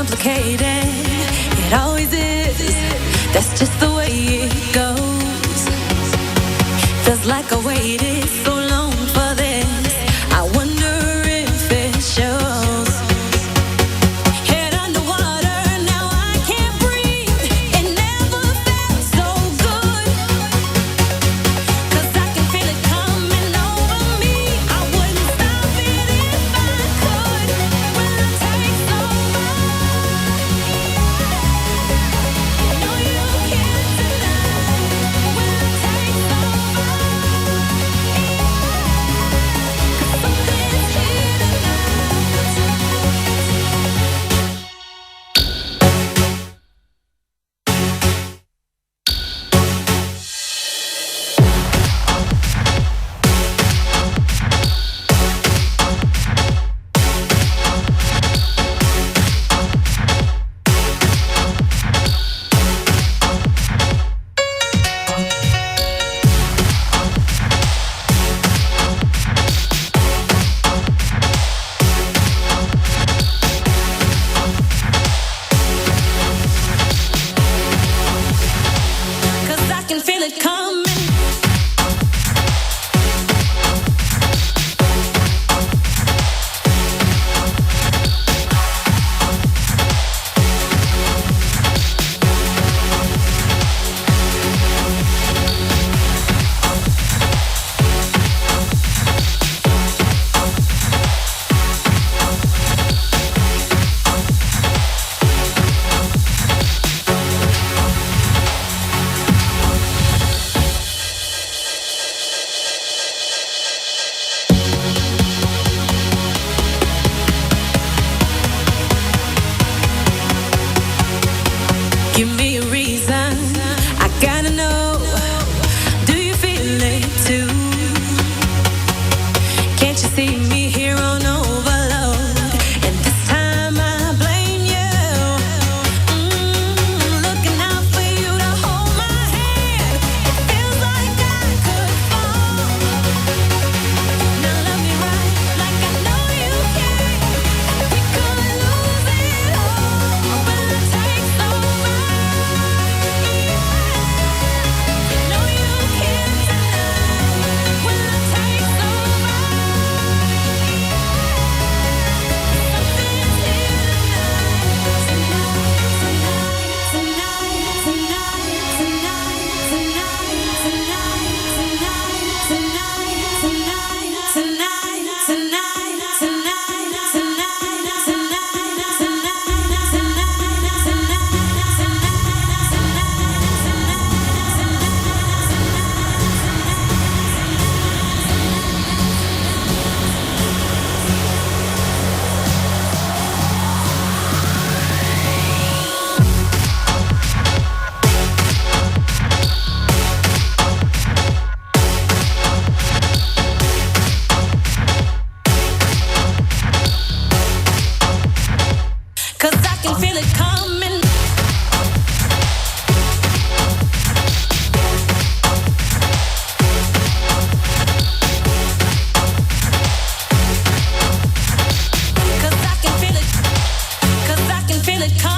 complicated. It always is. That's just the way it goes. Feels like I waited so long for this. I wonder if it shows. Head underwater, now I can't breathe. It never felt so good. 'Cause I can feel it coming over me. I wouldn't stop it if I could. When I take over, no, you can't deny. When I take over, 'cause something's here tonight. Cause I can feel it coming. Give me a reason, I gotta know. Do you feel it too? Can't you see me here on overload? And this time I blame you. Looking out for you to hold my hand. It feels like I could fall. Now love me right, like I know you can. We could lose it all when I take over. No, you can't deny. When I take over, something's here Cause I can feel it coming. Cause I can feel it. Cause I can feel it coming.